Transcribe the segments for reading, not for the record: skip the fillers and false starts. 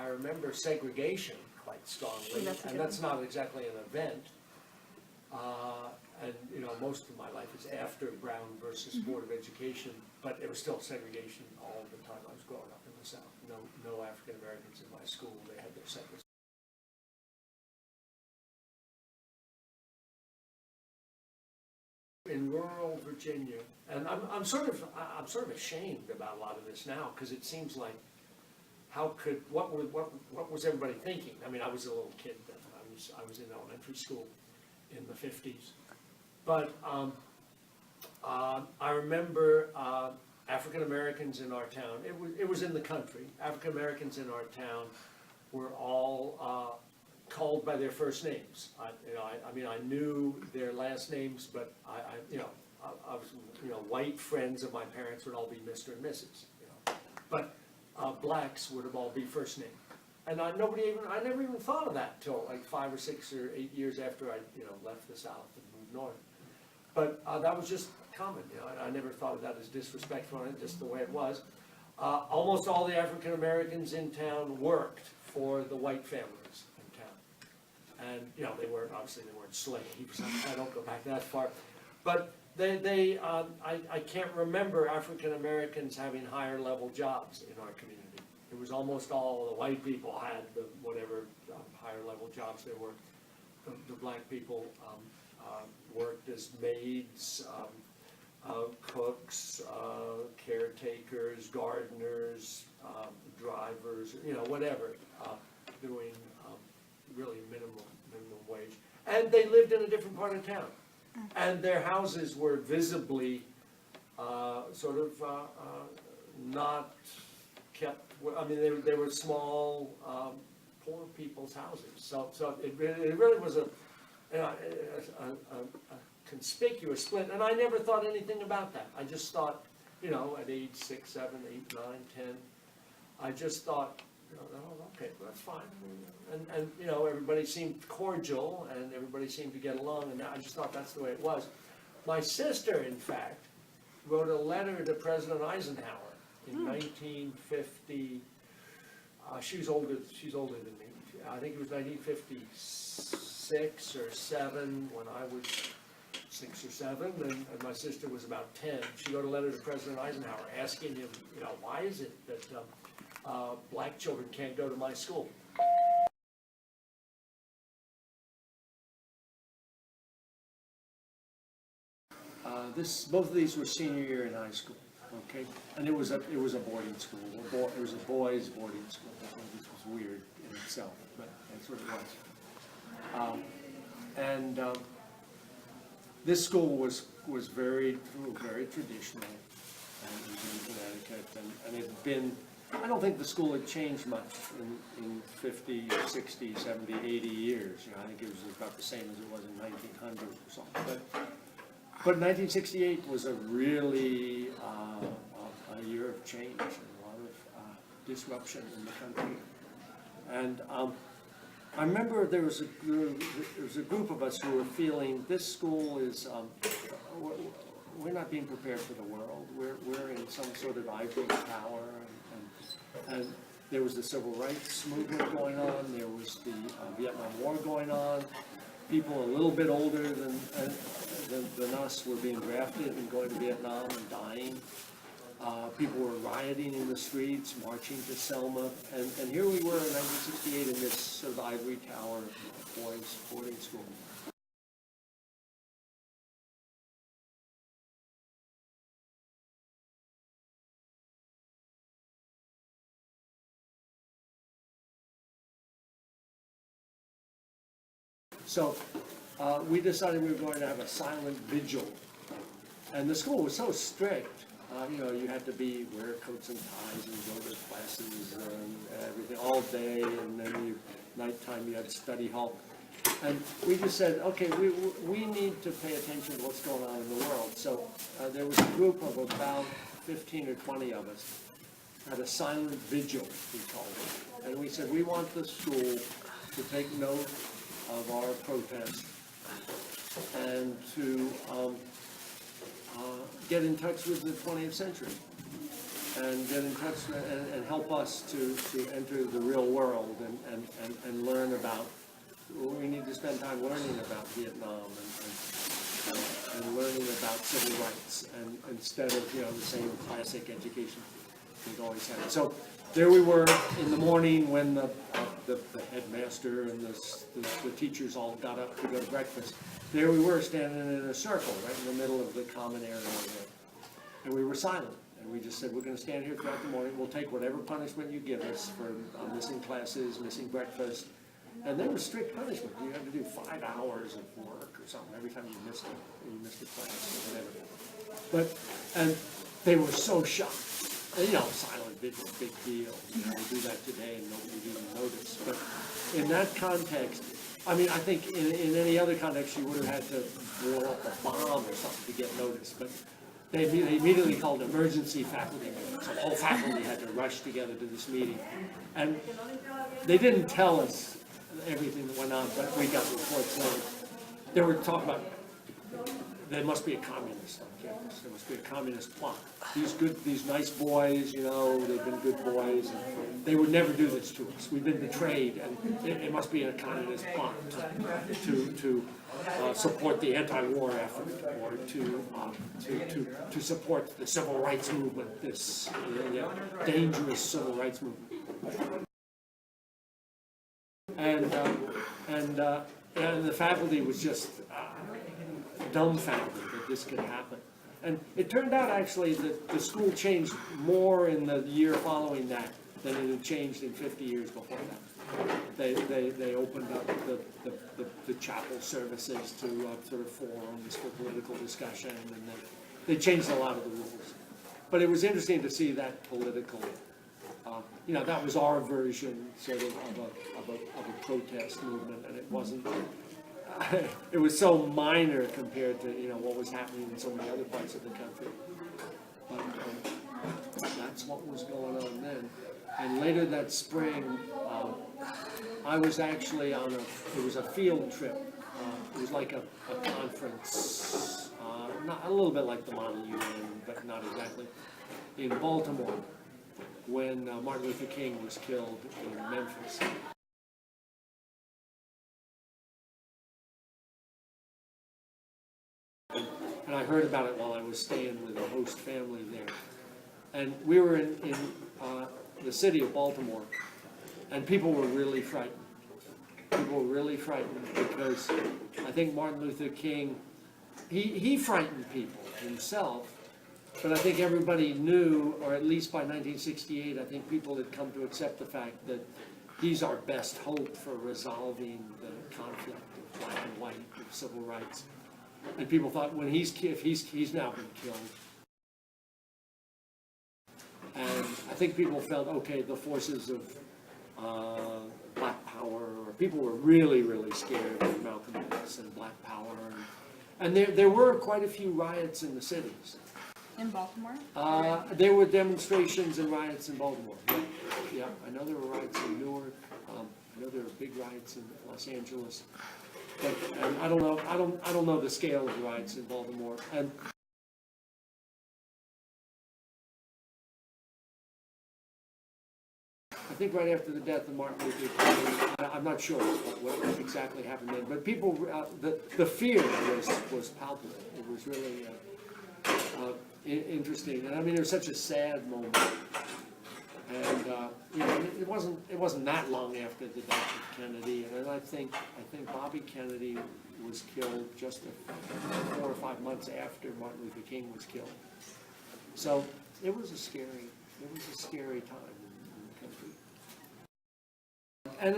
I remember segregation quite strongly, and that's not exactly an event. And you know, most of my life is after Brown versus Board of Education, but it was still segregation all the time I was growing up in the South. No African Americans in my school. They had their separate. In rural Virginia, and I'm sort of ashamed about a lot of this now, because it seems like, what was everybody thinking? I mean, I was a little kid then. I was in elementary school in the 50s, but I remember African Americans in our town. It was in the country. African Americans in our town were all called by their first names. I mean, I knew their last names, but I was, white friends of my parents would all be Mr. and Mrs. But blacks would have all be first name. And I never even thought of that till like 5 or 6 or 8 years after I, left the South and moved north. But that was just common. I never thought of that as disrespectful, just the way it was. Almost all the African Americans in town worked for the white families in town, and they weren't slaves. I don't go back that far, but I can't remember African Americans having higher level jobs in our community. It was almost all the white people had the whatever higher level jobs there were. The black people worked as maids, cooks, caretakers, gardeners, drivers, whatever, doing really minimum wage. And they lived in a different part of town. And their houses were visibly not kept, I mean, they were small, poor people's houses. So it really was a conspicuous split, and I never thought anything about that. I just thought, at age 6, 7, 8, 9, 10, I just thought, okay, well, that's fine. And everybody seemed cordial, and everybody seemed to get along, and I just thought that's the way it was. My sister, in fact, wrote a letter to President Eisenhower in 1950. She's older than me. I think it was 1956 or 7 when I was 6 or 7, and my sister was about 10. She wrote a letter to President Eisenhower asking him, why is it that black children can't go to my school? Both of these were senior year in high school, okay, and it was a boarding school. It was a boys' boarding school, which was weird in itself, but that's what it was. This school was very traditional, and it was in Connecticut, and it had been. I don't think the school had changed much in 50, 60, 70, 80 years. I think it was about the same as it was in 1900 or something. But 1968 was a really a year of change and a lot of disruption in the country. And I remember there was a group of us who were feeling this school is we're not being prepared for the world. We're in some sort of ivory tower, and there was the civil rights movement going on. There was the Vietnam War going on. People a little bit older than us were being drafted and going to Vietnam and dying. People were rioting in the streets, marching to Selma, and here we were in 1968 in this sort of ivory tower boys' boarding school. So we decided we were going to have a silent vigil, and the school was so strict. You had to wear coats and ties and go to classes and everything all day, and then nighttime you had study hall. And we just said, okay, we need to pay attention to what's going on in the world. So there was a group of about 15 or 20 of us had a silent vigil, we called it. And we said, we want the school to take note of our protest and to get in touch with the 20th century. and get in touch and help us to enter the real world and learn about, we need to spend time learning about Vietnam and learning about civil rights, and instead of, you know, the same classic education we've always had. So there we were in the morning when the headmaster and the teachers all got up to go to breakfast. There we were standing in a circle right in the middle of the common area there. And we were silent. And we just said, we're going to stand here throughout the morning. We'll take whatever punishment you give us for missing classes, missing breakfast. And there was strict punishment. You had to do 5 hours of work or something every time you missed a class or whatever. But, and they were so shocked. And, you know, silent vigil, big deal. You know, we do that today and nobody would even notice. But in that context, I mean, I think in any other context, you would have had to blow up a bomb or something to get noticed. But they immediately called emergency faculty meeting. So the whole faculty had to rush together to this meeting. And they didn't tell us everything that went on, but we got reports later. They were talking about there must be a communist on campus. There must be a communist plot. These nice boys, you know, they've been good boys, and they would never do this to us. We've been betrayed, and it must be a communist plot to support the anti-war effort, or to support the civil rights movement, this dangerous civil rights movement. And the faculty was just dumbfounded that this could happen. And it turned out actually that the school changed more in the year following that than it had changed in 50 years before that. They opened up the chapel services to sort of forums for political discussion, and they changed a lot of the rules. But it was interesting to see that political, you know, that was our version sort of a protest movement, and it wasn't. It was so minor compared to, you know, what was happening in so many other parts of the country. But that's what was going on then. And later that spring, I was actually on it was a field trip. It was like a conference, not a little bit like the Model UN, but not exactly, in Baltimore, when Martin Luther King was killed in Memphis. And I heard about it while I was staying with a host family there. And we were in the city of Baltimore, and people were really frightened. People were really frightened because I think Martin Luther King, he frightened people himself, but I think everybody knew, or at least by 1968, I think people had come to accept the fact that he's our best hope for resolving the conflict of black and white, of civil rights. And people thought, when he's now been killed. And I think people felt, okay, the forces of black power, or people were really, really scared of Malcolm X and black power. And there were quite a few riots in the cities. In Baltimore? There were demonstrations and riots in Baltimore. Yeah, I know there were riots in Newark. I know there were big riots in Los Angeles. But I don't know the scale of the riots in Baltimore. And I think right after the death of Martin Luther King, I'm not sure what exactly happened then, but people, the fear was palpable. It was really interesting. And I mean, it was such a sad moment. And you know, it wasn't that long after the death of Kennedy, and I think Bobby Kennedy was killed just 4 or 5 months after Martin Luther King was killed. So it was a scary time in the country. And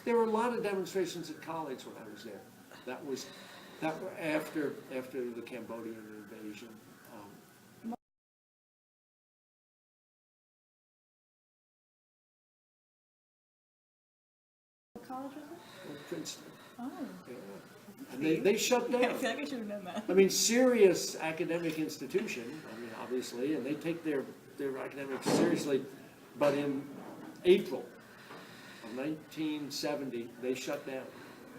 there were a lot of demonstrations at college when I was there. That was after the Cambodian invasion. College was it? Princeton. Oh. Yeah. And they shut down. I feel like I should have known that. I mean, serious academic institution, I mean, obviously, and they take their academics seriously, but in April of 1970, they shut down.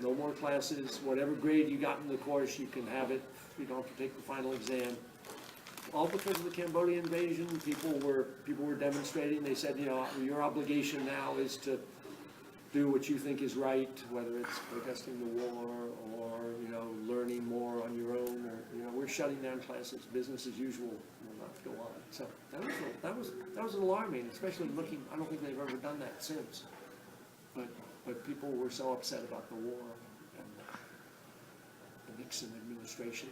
No more classes, whatever grade you got in the course, you can have it. You don't have to take the final exam. all because of the Cambodian invasion. People were demonstrating. They said, you know, your obligation now is to do what you think is right, whether it's protesting the war or, you know, learning more on your own, or, you know, we're shutting down classes, business as usual will not go on. So that was alarming, especially looking, I don't think they've ever done that since. But people were so upset about the war and the Nixon administration.